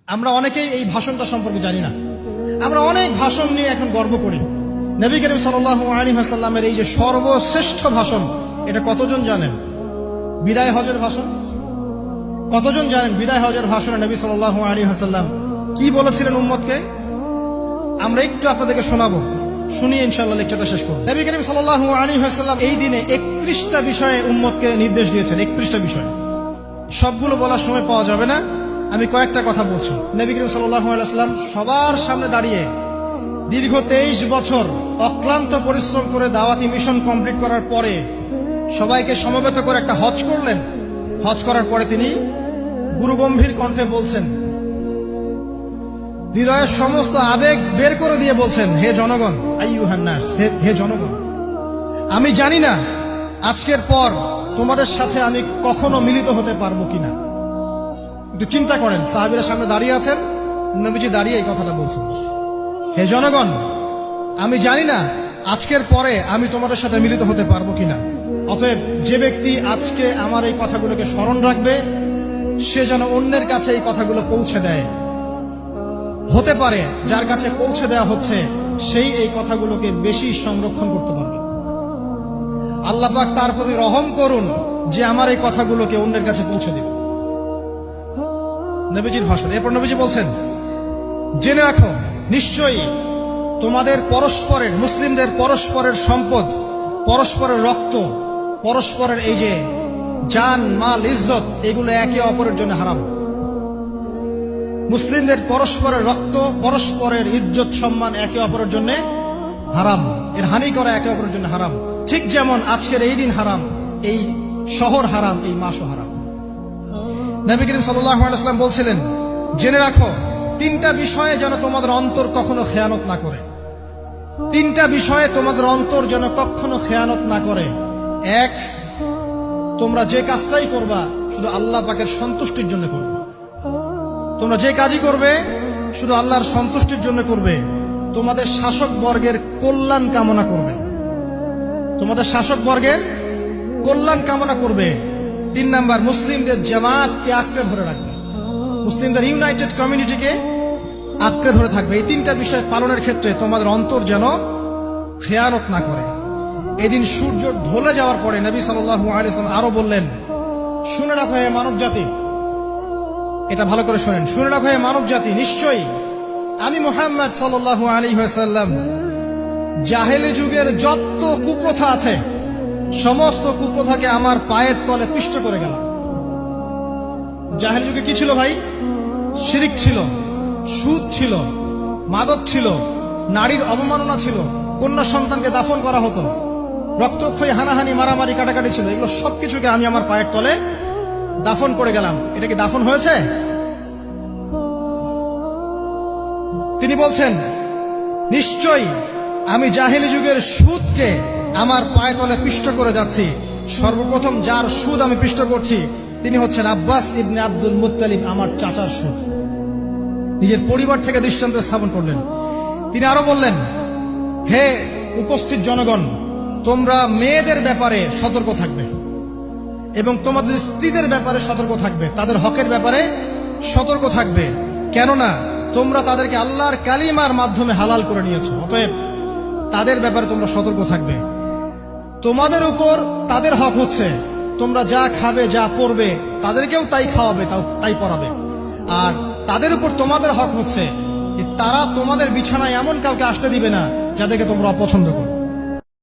আমরা অনেকেই এই ভাষণটা সম্পর্কে জানি না। আমরা অনেক ভাষণ নিয়ে এখন গর্ব করি। নবী করিম সাল্লাল্লাহু আলাইহি ওয়াসাল্লামের এই যে সর্বশ্রেষ্ঠ ভাষণ, এটা কতজন জানেন? বিদায় হজের ভাষণ। কতজন জানেন বিদায় হজের ভাষণে নবী সাল্লাল্লাহু আলাইহি ওয়াসাল্লাম কি বলেছিলেন উম্মতকে? আমরা একটু আপনাদেরকে শোনাবো, শুনিয়ে ইনশাআল্লাহ লেকচারটা শেষ করব। নবী করিম সাল্লাল্লাহু আলাইহি ওয়াসাল্লাম এই দিনে 31টা বিষয়ে উম্মতকে নির্দেশ দিয়েছেন। 31টা বিষয়, সবগুলো বলার সময় পাওয়া যাবে না, আমি কয়েকটা কথা বলছি। নবী করিম সাল্লাল্লাহু আলাইহি ওয়াসাল্লাম সবার সামনে দাঁড়িয়ে দীর্ঘ 23 বছর অক্লান্ত পরিশ্রম করে দাওয়াতি মিশন কমপ্লিট করার পরে সবাইকে সমবেত করে একটা হজ করলেন। হজ করার পরে তিনি গুরুগম্ভীর কণ্ঠে বলছেন, হৃদয়ের সমস্ত আবেগ বের করে দিয়ে বলছেন, হে জনগণ, আইয়ুহান নাস, হে জনগণ, আমি জানি না আজকের পর তোমাদের সাথে আমি কখনো মিলিত হতে পারবো কিনা। একটু চিন্তা করেন, সাহাবীরা সামনে দাঁড়িয়ে আছেন, নবীজি দাঁড়িয়ে এই কথাটা বলছেন, হে জনগণ, আমি জানি না আজকের পরে আমি তোমাদের সাথে মিলিত হতে পারবো কিনা। অতএব যে ব্যক্তি আজকে আমার এই কথাগুলোকে স্মরণ রাখবে, সে যেন অন্যের কাছে এই কথাগুলো পৌঁছে দেয়। হতে পারে যার কাছে পৌঁছে দেওয়া হচ্ছে সেই এই কথাগুলোকে বেশি সংরক্ষণ করতে পারবে। আল্লাহ পাক তার প্রতি রহম করুন যে আমার এই কথাগুলোকে অন্যের কাছে পৌঁছে দেবে। নবীজির ভাষণ। এরপর নবীজি বলছেন, জেনে রাখো, নিশ্চয়ই তোমাদের পরস্পরের, মুসলিমদের পরস্পরের সম্পদ, পরস্পরের রক্ত, পরস্পরের এই যে জান, মাল, ইজ্জত, এগুলো একে অপরের জন্য হারাম। মুসলিমদের পরস্পরের রক্ত, পরস্পরের ইজ্জত, সম্মান একে অপরের জন্য হারাম। এর হানি করা একে অপরের জন্য হারাম। ঠিক যেমন আজকের এই দিন হারাম, এই শহর হারাম, এই মাসও হারাম। নবী করিম সাল্লাল্লাহু আলাইহি ওয়াসাল্লাম বলছিলেন, জেনে রাখো, 3টা বিষয়ে যেন তোমাদের অন্তর কখনো খেয়ানত না করে। 3টা বিষয়ে তোমাদের অন্তর যেন কখনো খেয়ানত না করে। 1, তোমরা যে কাজটাই করবা শুধু আল্লাহ পাকের সন্তুষ্টির জন্য করবে। তোমরা যে কাজই করবে শুধু আল্লাহর সন্তুষ্টির জন্য করবে। তোমাদের শাসক বর্গের কল্যাণ কামনা করবে। তোমাদের শাসক বর্গের কল্যাণ কামনা করবে। 3 নাম্বার, মুসলিমদের জামাতকে আঁকড়ে ধরে রাখবে। মুসলিমদের ইউনাইটেড কমিউনিটিকে আঁকড়ে ধরে থাকবে। এই 3টা বিষয় পালনের ক্ষেত্রে তোমাদের অন্তর যেন খেয়ানত না করে। এদিন সূর্য ঢলে যাওয়ার পরে নবী সাল্লাল্লাহু আলাইহি ওয়াসাল্লাম আরো বললেন, শুনে রাখো হে মানব জাতি, এটা ভালো করে শোনেন, শুনে রাখো হে মানব জাতি, নিশ্চয়ই আমি মুহাম্মদ সাল্লাল্লাহু আলাইহি ওয়াসাল্লাম জাহেলি যুগের যত কুপ্রথা আছে সমস্ত কুপ্রথাকে আমার পায়ের তলে পিষ্ট করে গেলাম। জাহেলি যুগে কি ছিল ভাই? শিরিক ছিল, সুদ ছিল, মাদক ছিল, নারীর অবমাননা ছিল, কন্যা সন্তানকে দাফন করা হতো, রক্তক্ষয়ী, হানাহানি, মারামারি, কাটাকাটি ছিল। এগুলো সবকিছুকে আমি আমার পায়ের তলে দাফন করে গেলাম। এটা কি দাফন হয়েছে? তিনি বলছেন, নিশ্চয়ই আমি জাহেলি যুগের সুদকে আমার পায়ে তলে পিষ্ট করে যাচ্ছি। সর্বপ্রথম যার সুদ আমি পিষ্ট করছি তিনি হচ্ছেন আব্বাস ইবনে আব্দুল মুত্তালিব, আমার চাচার সুদ। নিজের পরিবার থেকে দৃষ্টান্ত স্থাপন করলেন। তিনি আরো বললেন, হে উপস্থিত জনগণ, তোমরা মেয়েদের ব্যাপারে সতর্ক থাকবে এবং তোমাদের স্ত্রীদের ব্যাপারে সতর্ক থাকবে, তাদের হকের ব্যাপারে সতর্ক থাকবে, কেননা তোমরা তাদেরকে আল্লাহর কালিমার মাধ্যমে হালাল করে নিয়েছো। অতএব তাদের ব্যাপারে তোমরা সতর্ক থাকবে। তোমাদের উপর তাদের হক হচ্ছে তোমরা যা খাবে, যা পরবে, তাদেরকেও তাই খাওয়াবে, তাই পরাবে। আর তাদের উপর তোমাদের হক হচ্ছে তারা তোমাদের বিছানায় এমন কাউকে আসতে দিবে না যাদেরকে তোমরা অপছন্দ করো।